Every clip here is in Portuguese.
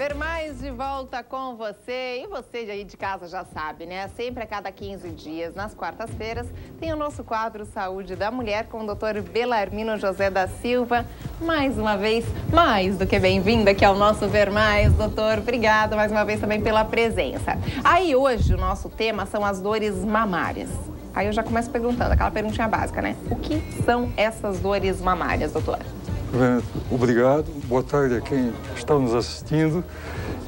Vermais de volta com você. E você aí de casa já sabe, né? Sempre a cada 15 dias, nas quartas-feiras, tem o nosso quadro Saúde da Mulher com o Dr. Belarmino José da Silva. Mais uma vez, mais do que bem-vindo aqui ao nosso Vermais, doutor. Obrigada mais uma vez também pela presença. Aí hoje o nosso tema são as dores mamárias. Aí eu já começo perguntando, aquela perguntinha básica, né? O que são essas dores mamárias, doutor? Obrigado, boa tarde a quem está nos assistindo.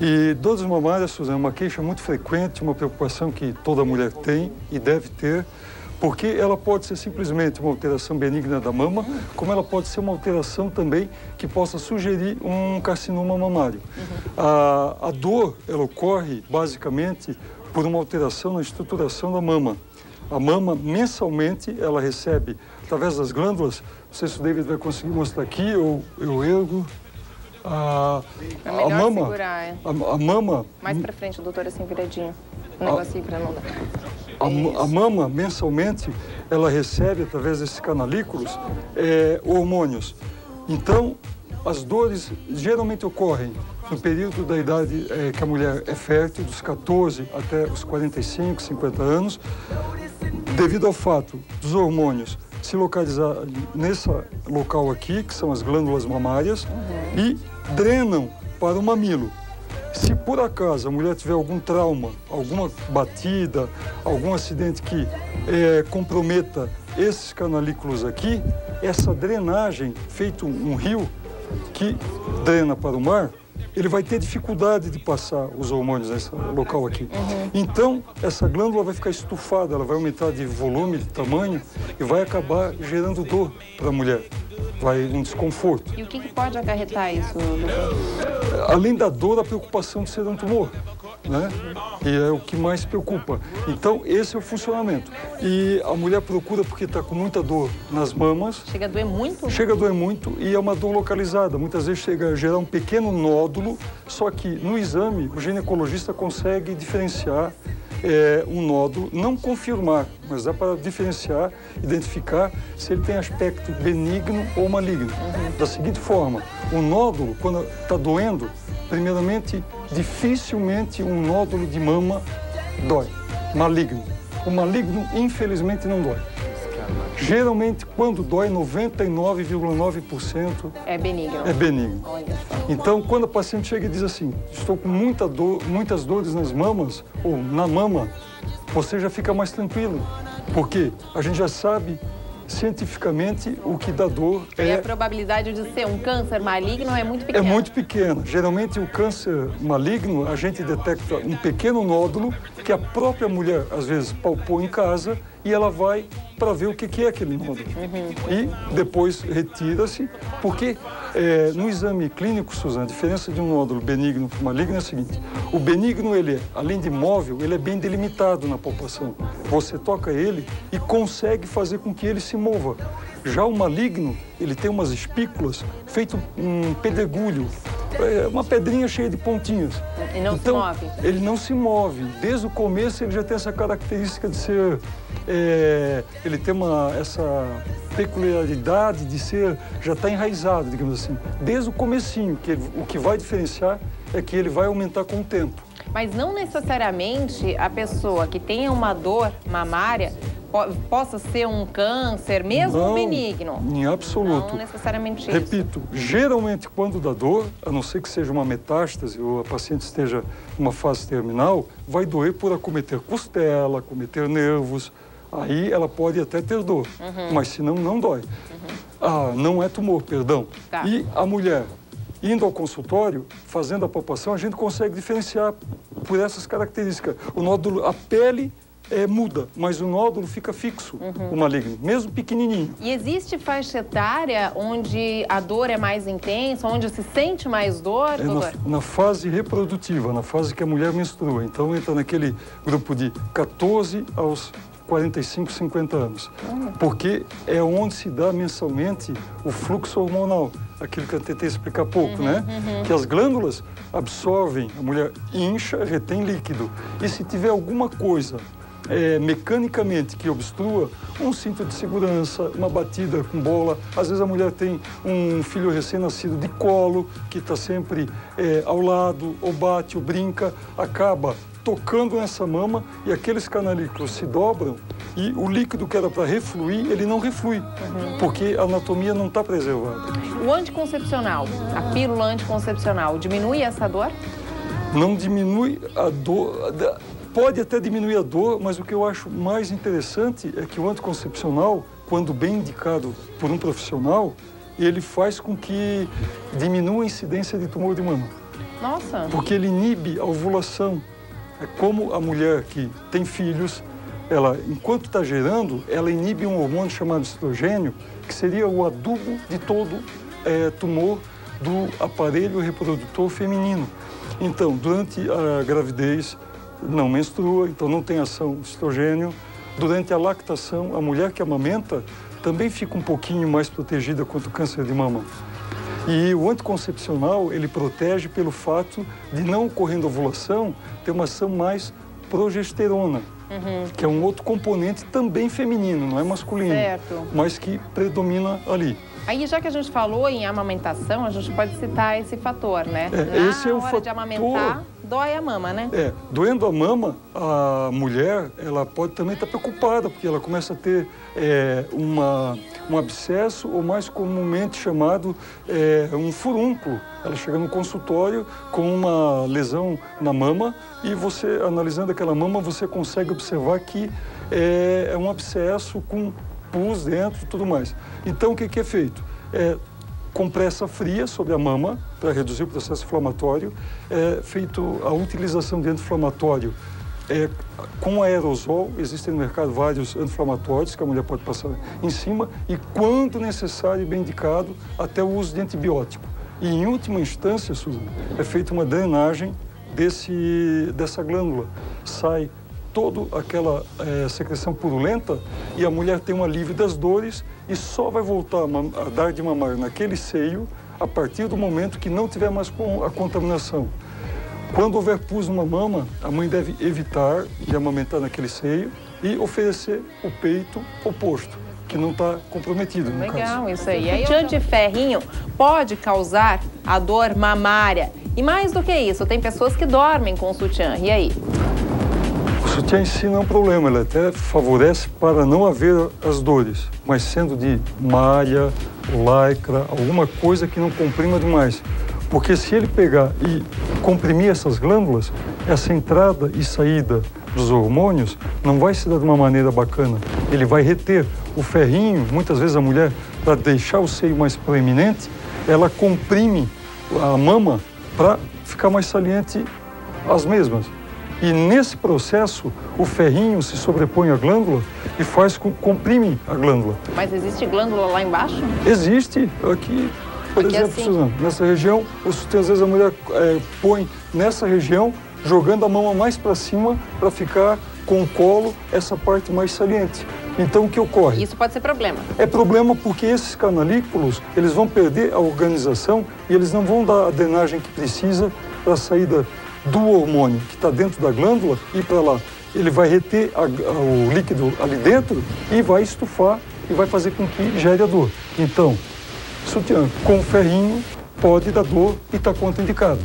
E dores mamárias, Suzana, é uma queixa muito frequente, uma preocupação que toda mulher tem e deve ter, porque ela pode ser simplesmente uma alteração benigna da mama, como ela pode ser uma alteração também que possa sugerir um carcinoma mamário. A dor, ela ocorre basicamente por uma alteração na estruturação da mama. A mama, mensalmente, ela recebe, através das glândulas, não sei se o David vai conseguir mostrar aqui, ou eu ergo, a mama... Segurar, é. A mama... Mais pra frente, doutor, assim, viradinho. Um negocinho pra não dar. A mama, mensalmente, ela recebe, através desses canalículos, hormônios. Então, as dores geralmente ocorrem no período da idade que a mulher é fértil, dos 14 até os 45, 50 anos, devido ao fato dos hormônios se localizar nesse local aqui, que são as glândulas mamárias, e drenam para o mamilo. Se por acaso a mulher tiver algum trauma, alguma batida, algum acidente que comprometa esses canalículos aqui, essa drenagem, feito um rio que drena para o mar, ele vai ter dificuldade de passar os hormônios nesse local aqui. Então, essa glândula vai ficar estufada, ela vai aumentar de volume, de tamanho e vai acabar gerando dor para a mulher. Vai um desconforto. E o que pode acarretar isso, doutor? Além da dor, a preocupação de ser um tumor, né? E é o que mais preocupa. Então, esse é o funcionamento. E a mulher procura porque está com muita dor nas mamas. Chega a doer muito? Chega a doer muito e é uma dor localizada. Muitas vezes chega a gerar um pequeno nódulo, só que no exame o ginecologista consegue diferenciar um nódulo, não confirmar, mas dá para diferenciar, identificar se ele tem aspecto benigno ou maligno. Da seguinte forma, o nódulo, quando está doendo, primeiramente, dificilmente um nódulo de mama dói, maligno. O maligno, infelizmente, não dói. Geralmente, quando dói, 99,9% é benigno. É benigno. Olha só. Então, quando a paciente chega e diz assim, estou com muita dor, muitas dores nas mamas, ou na mama, você já fica mais tranquilo. Porque a gente já sabe cientificamente o que dá dor E a probabilidade de ser um câncer maligno é muito pequena. É muito pequena. Geralmente o câncer maligno, a gente detecta um pequeno nódulo que a própria mulher, às vezes, palpou em casa e ela vai para ver o que é aquele nódulo. E depois retira-se, porque no exame clínico, Suzana, a diferença de um nódulo benigno para maligno é a seguinte: o benigno, ele, além de móvel, ele é bem delimitado na palpação. Você toca ele e consegue fazer com que ele se mova. Já o maligno, ele tem umas espículas, feito um pedregulho, uma pedrinha cheia de pontinhas. E não se move? Ele não se move. Desde o começo ele já tem essa característica de ser... ele tem essa peculiaridade de ser... já está enraizado, digamos assim. Desde o comecinho, o que vai diferenciar é que ele vai aumentar com o tempo. Mas não necessariamente a pessoa que tenha uma dor mamária possa ser um câncer, mesmo benigno. Em absoluto. Não necessariamente isso. Repito, geralmente quando dá dor, a não ser que seja uma metástase ou a paciente esteja numa fase terminal, vai doer por acometer costela, acometer nervos. Aí ela pode até ter dor, mas senão não dói. Não é tumor, perdão. Tá. E a mulher indo ao consultório, fazendo a palpação, a gente consegue diferenciar por essas características. O nódulo, a pele muda, mas o nódulo fica fixo, o maligno, mesmo pequenininho. E existe faixa etária onde a dor é mais intensa, onde se sente mais dor, doutor? Na fase reprodutiva, na fase que a mulher menstrua. Então entra naquele grupo de 14 aos 45, 50 anos. Porque é onde se dá mensalmente o fluxo hormonal. Aquilo que eu tentei explicar há pouco, né? Que as glândulas absorvem, a mulher incha, retém líquido. E se tiver alguma coisa mecanicamente que obstrua, um cinto de segurança, uma batida com bola. Às vezes a mulher tem um filho recém-nascido de colo, que está sempre ao lado, ou bate, ou brinca, acaba tocando nessa mama e aqueles canalículos se dobram e o líquido que era para refluir, ele não reflui, porque a anatomia não está preservada. O anticoncepcional, a pílula anticoncepcional, diminui essa dor? Não diminui a dor, pode até diminuir a dor, mas o que eu acho mais interessante é que o anticoncepcional, quando bem indicado por um profissional, ele faz com que diminua a incidência de tumor de mama. Nossa! Porque ele inibe a ovulação. É como a mulher que tem filhos, ela, enquanto está gerando, ela inibe um hormônio chamado estrogênio, que seria o adubo de todo tumor do aparelho reprodutor feminino. Então, durante a gravidez, não menstrua, então não tem ação de estrogênio. Durante a lactação, a mulher que amamenta também fica um pouquinho mais protegida contra o câncer de mama. E o anticoncepcional, ele protege pelo fato de, não ocorrendo ovulação, ter uma ação mais progesterona, que é um outro componente também feminino, não é masculino, mas que predomina ali. Aí, já que a gente falou em amamentação, a gente pode citar esse fator, né? Esse é o fator. De amamentar, dói a mama, né? Doendo a mama, a mulher, ela pode também estar preocupada, porque ela começa a ter um abscesso, ou mais comumente chamado um furúnculo. Ela chega no consultório com uma lesão na mama e você, analisando aquela mama, você consegue observar que é um abscesso com pus dentro e tudo mais. Então, o que é feito? Compressa fria sobre a mama para reduzir o processo inflamatório, feito a utilização de anti-inflamatório com aerosol. Existem no mercado vários anti-inflamatórios que a mulher pode passar em cima e, quando necessário e bem indicado, até o uso de antibiótico. E, em última instância, Susan, é feita uma drenagem dessa glândula. Sai toda aquela secreção purulenta e a mulher tem um alívio das dores e só vai voltar a dar de mamar naquele seio a partir do momento que não tiver mais a contaminação. Quando houver pus numa mama, a mãe deve evitar de amamentar naquele seio e oferecer o peito oposto, que não está comprometido, no caso. Legal, isso aí. O sutiã de ferrinho pode causar a dor mamária. E mais do que isso, tem pessoas que dormem com o sutiã. E aí? O sutiã em si não é um problema, ele até favorece para não haver as dores, mas sendo de malha, lycra, alguma coisa que não comprima demais. Porque se ele pegar e comprimir essas glândulas, essa entrada e saída dos hormônios não vai se dar de uma maneira bacana. Ele vai reter o ferrinho, muitas vezes a mulher, para deixar o seio mais proeminente, ela comprime a mama para ficar mais saliente as mesmas. E nesse processo, o ferrinho se sobrepõe à glândula e comprime a glândula. Mas existe glândula lá embaixo? Existe. Aqui, por exemplo, assim, Suzana, nessa região, às vezes a mulher põe nessa região, jogando a mama mais para cima para ficar com o colo, essa parte mais saliente. Então, o que ocorre? Isso pode ser problema. É problema porque esses canalículos, eles vão perder a organização e eles não vão dar a drenagem que precisa para a saída do hormônio que está dentro da glândula e para lá. Ele vai reter o líquido ali dentro e vai estufar e vai fazer com que gere a dor. Então, sutiã com ferrinho pode dar dor e está contraindicado.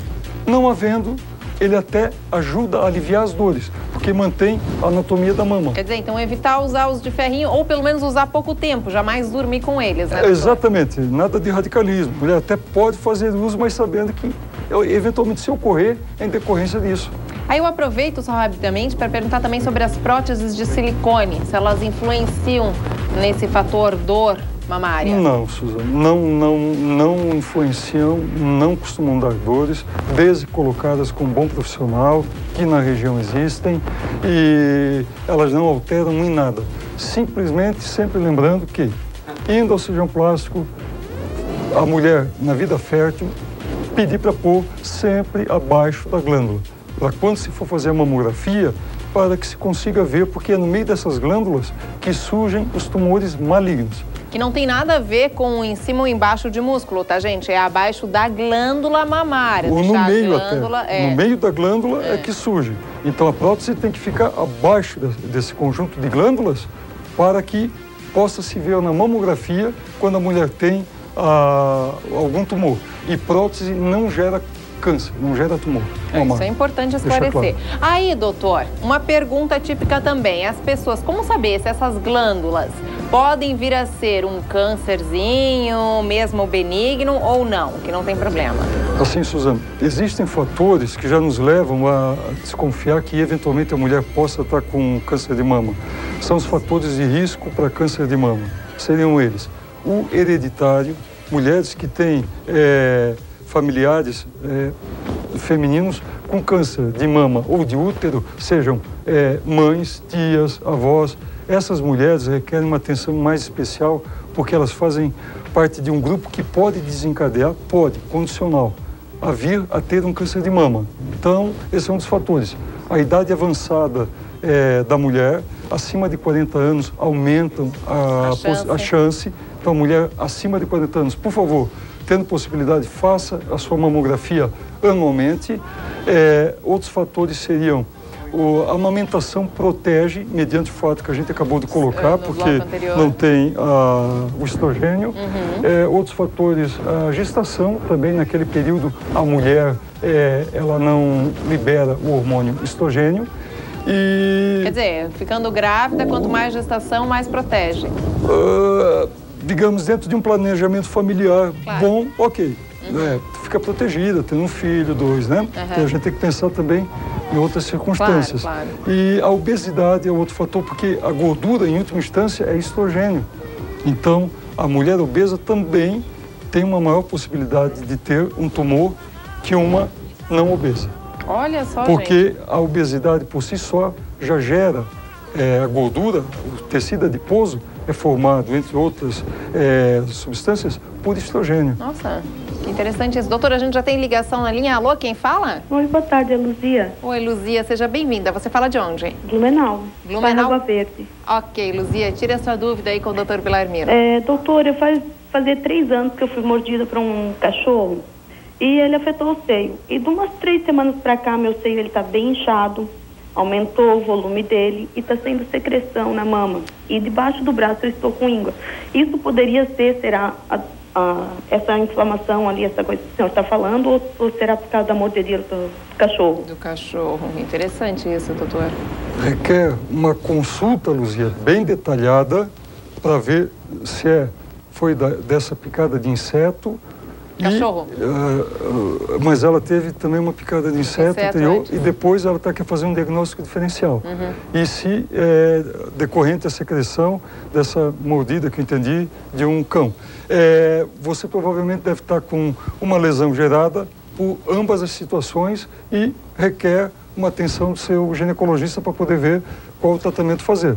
Não havendo, ele até ajuda a aliviar as dores, porque mantém a anatomia da mama. Quer dizer, então evitar usar os de ferrinho ou pelo menos usar pouco tempo, jamais dormir com eles, né? Exatamente, nada de radicalismo. A mulher até pode fazer uso, mas sabendo que eventualmente se ocorrer é em decorrência disso. Aí eu aproveito só rapidamente para perguntar também sobre as próteses de silicone, se elas influenciam nesse fator dor mamária. Não, Suzana, não influenciam, não costumam dar dores, desde colocadas com um bom profissional, que na região existem, e elas não alteram em nada. Simplesmente, sempre lembrando que, indo ao cirurgião plástico, a mulher, na vida fértil, pedir para pôr sempre abaixo da glândula, para quando se for fazer a mamografia, para que se consiga ver, porque é no meio dessas glândulas que surgem os tumores malignos. Que não tem nada a ver com em cima ou embaixo de músculo, tá, gente? É abaixo da glândula mamária. Ou no meio até. No meio da glândula é que surge. Então a prótese tem que ficar abaixo desse conjunto de glândulas para que possa se ver na mamografia quando a mulher tem algum tumor. E prótese não gera câncer, não gera tumor. Isso é importante esclarecer. Claro. Aí, doutor, uma pergunta típica também. As pessoas, como saber se essas glândulas podem vir a ser um câncerzinho, mesmo benigno ou não, que não tem problema? Assim, Suzana, existem fatores que já nos levam a desconfiar que eventualmente a mulher possa estar com câncer de mama. São os fatores de risco para câncer de mama. Seriam eles: o hereditário, mulheres que têm familiares femininos com câncer de mama ou de útero, sejam mães, tias, avós. Essas mulheres requerem uma atenção mais especial porque elas fazem parte de um grupo que pode desencadear, condicional, a vir a ter um câncer de mama. Então, esse é um dos fatores. A idade avançada da mulher, acima de 40 anos, aumentam a chance. Então, a mulher acima de 40 anos, por favor, tendo possibilidade, faça a sua mamografia anualmente. Outros fatores seriam: a amamentação protege, mediante o fato que a gente acabou de colocar, porque não tem o estrogênio. Outros fatores, a gestação também, naquele período, a mulher ela não libera o hormônio estrogênio. Quer dizer, ficando grávida, quanto mais gestação, mais protege. Digamos, dentro de um planejamento familiar bom, ok. Fica protegida, tendo um filho, 2, né? Então, a gente tem que pensar também em outras circunstâncias. Claro. E a obesidade é outro fator, porque a gordura, em última instância, é estrogênio. Então, a mulher obesa também tem uma maior possibilidade de ter um tumor que uma não obesa. Olha só, porque a obesidade por si só já gera a gordura, o tecido adiposo é formado, entre outras substâncias, por estrogênio. Nossa, que interessante isso. Doutora, a gente já tem ligação na linha. Alô, quem fala? Oi, boa tarde, é Luzia. Oi, Luzia, seja bem-vinda. Você fala de onde? Blumenau. Blumenau? Verde. Ok, Luzia, tire a sua dúvida aí com o doutor Belarmino. Doutor, fazia 3 anos que eu fui mordida por um cachorro e ele afetou o seio. E de umas 3 semanas pra cá, meu seio ele tá bem inchado, aumentou o volume dele e está sendo secreção na mama. E debaixo do braço eu estou com íngua. Isso poderia ser, será essa inflamação ali, essa coisa que o senhor está falando, ou será por causa da mordedura do cachorro? Do cachorro. Interessante isso, doutor. Requer uma consulta, Luzia, bem detalhada para ver se foi dessa picada de inseto. Cachorro? Mas ela teve também uma picada de inseto anterior e depois ela está querendo fazer um diagnóstico diferencial. E se decorrente da secreção dessa mordida que eu entendi de um cão. Você provavelmente deve estar com uma lesão gerada por ambas as situações e requer uma atenção do seu ginecologista para poder ver qual o tratamento fazer.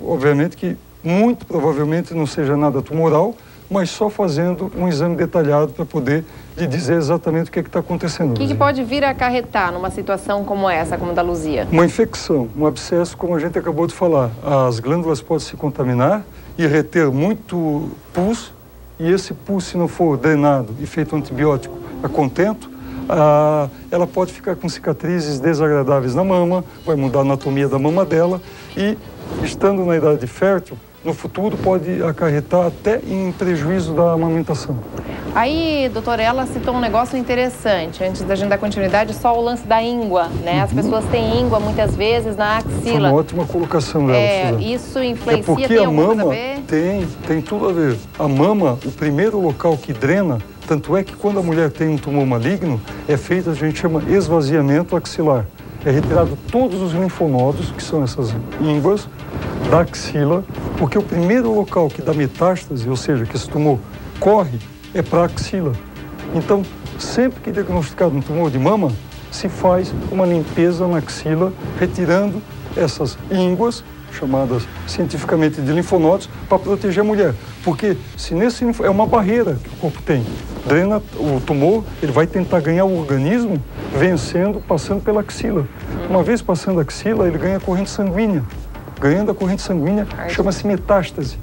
Obviamente que muito provavelmente não seja nada tumoral, mas só fazendo um exame detalhado para poder lhe dizer exatamente o que está acontecendo. O que pode vir a acarretar numa situação como essa, como a da Luzia? Uma infecção, um abscesso, como a gente acabou de falar. As glândulas podem se contaminar e reter muito pus, e esse pus, se não for drenado e feito antibiótico a contento, ela pode ficar com cicatrizes desagradáveis na mama, vai mudar a anatomia da mama dela e, estando na idade fértil, no futuro pode acarretar até em prejuízo da amamentação. Aí, doutora, ela citou um negócio interessante, antes da gente dar continuidade, só o lance da íngua, né? As pessoas têm íngua muitas vezes na axila. Foi uma ótima colocação dela, isso influencia, porque tem a alguma mama coisa a ver? Tem tudo a ver. A mama, o primeiro local que drena, tanto é que quando a mulher tem um tumor maligno, é feito, a gente chama esvaziamento axilar. É retirado todos os linfonodos, que são essas ínguas, da axila, porque o primeiro local que dá metástase, ou seja, que esse tumor corre, é para a axila. Então, sempre que diagnosticado um tumor de mama, se faz uma limpeza na axila, retirando essas ínguas, chamadas cientificamente de linfonodos, para proteger a mulher. Porque se nesse é uma barreira que o corpo tem, drena o tumor, ele vai tentar ganhar o organismo vencendo, passando pela axila. Uma vez passando a axila, ele ganha corrente sanguínea. ganhando a corrente sanguínea, chama-se metástase.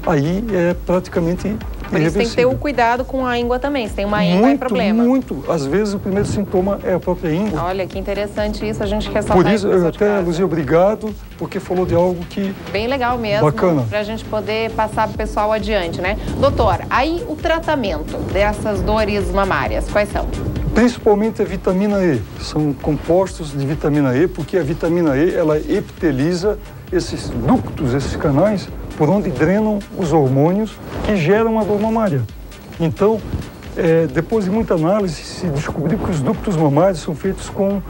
Aí é praticamente Por isso tem que ter o cuidado com a íngua também, se tem uma íngua é problema. Muito. Às vezes o primeiro sintoma é a própria íngua. Olha, que interessante isso, a gente quer Por isso, eu até, Luzia, obrigado, porque falou de algo que... Bem legal mesmo, para a gente poder passar para o pessoal adiante, né? Doutor, aí o tratamento dessas dores mamárias, quais são? Principalmente a vitamina E. São compostos de vitamina E, porque a vitamina E, ela epiteliza esses ductos, esses canais, por onde drenam os hormônios que geram a dor mamária. Então, depois de muita análise, se descobriu que os ductos mamários são feitos com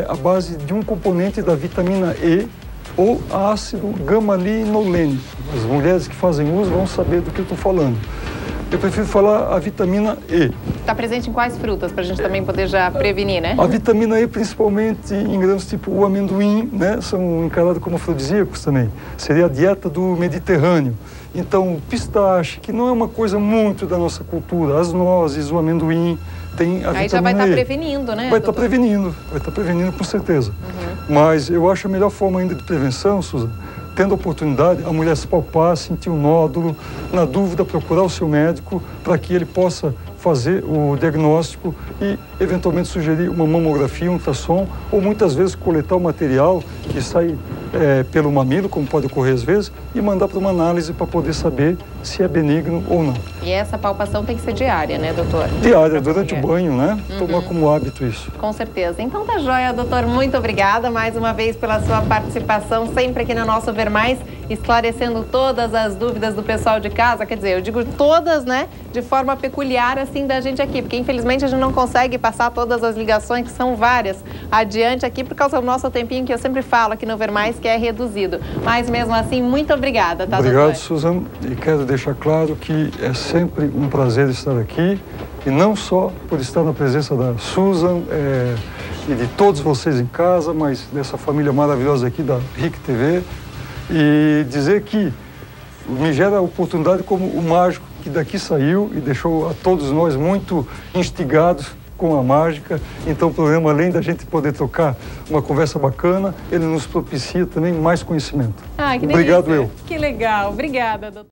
a base de um componente da vitamina E ou ácido gama-linolênico. As mulheres que fazem uso vão saber do que eu estou falando. Eu prefiro falar a vitamina E. Está presente em quais frutas, para a gente também poder já prevenir, né? A vitamina E, principalmente em grãos tipo o amendoim, né? São encarados como afrodisíacos também. Seria a dieta do Mediterrâneo. Então, o pistache, que não é uma coisa muito da nossa cultura, as nozes, o amendoim, tem a vitamina E. Aí já vai estar prevenindo, né? Vai estar prevenindo com certeza. Mas eu acho a melhor forma ainda de prevenção, Suzana, tendo a oportunidade, a mulher se palpar, sentir um nódulo, na dúvida, procurar o seu médico para que ele possa fazer o diagnóstico e, eventualmente, sugerir uma mamografia, um ultrassom, ou muitas vezes coletar o material que sai pelo mamilo, como pode ocorrer às vezes, e mandar para uma análise para poder saber se é benigno ou não. E essa palpação tem que ser diária, né, doutor? Diária, durante o banho, né? Tomar como hábito isso. Com certeza. Então tá joia, doutor. Muito obrigada mais uma vez pela sua participação, sempre aqui na nossa Ver Mais, esclarecendo todas as dúvidas do pessoal de casa. Quer dizer, eu digo todas, né, de forma peculiar, assim, da gente aqui, porque infelizmente a gente não consegue passar todas as ligações, que são várias, adiante aqui, por causa do nosso tempinho, que eu sempre falo aqui no Ver Mais, que é reduzido. Mas mesmo assim, muito obrigada, tá, doutor? Obrigado, Suzana. E quero deixar claro que é sempre um prazer estar aqui, e não só por estar na presença da Susan e de todos vocês em casa, mas dessa família maravilhosa aqui da RIC TV, e dizer que me gera a oportunidade como o mágico que daqui saiu e deixou a todos nós muito instigados com a mágica. Então o programa, além da gente poder trocar uma conversa bacana, ele nos propicia também mais conhecimento. Ah, que Obrigado, delícia. eu. Que legal. Obrigada, doutor.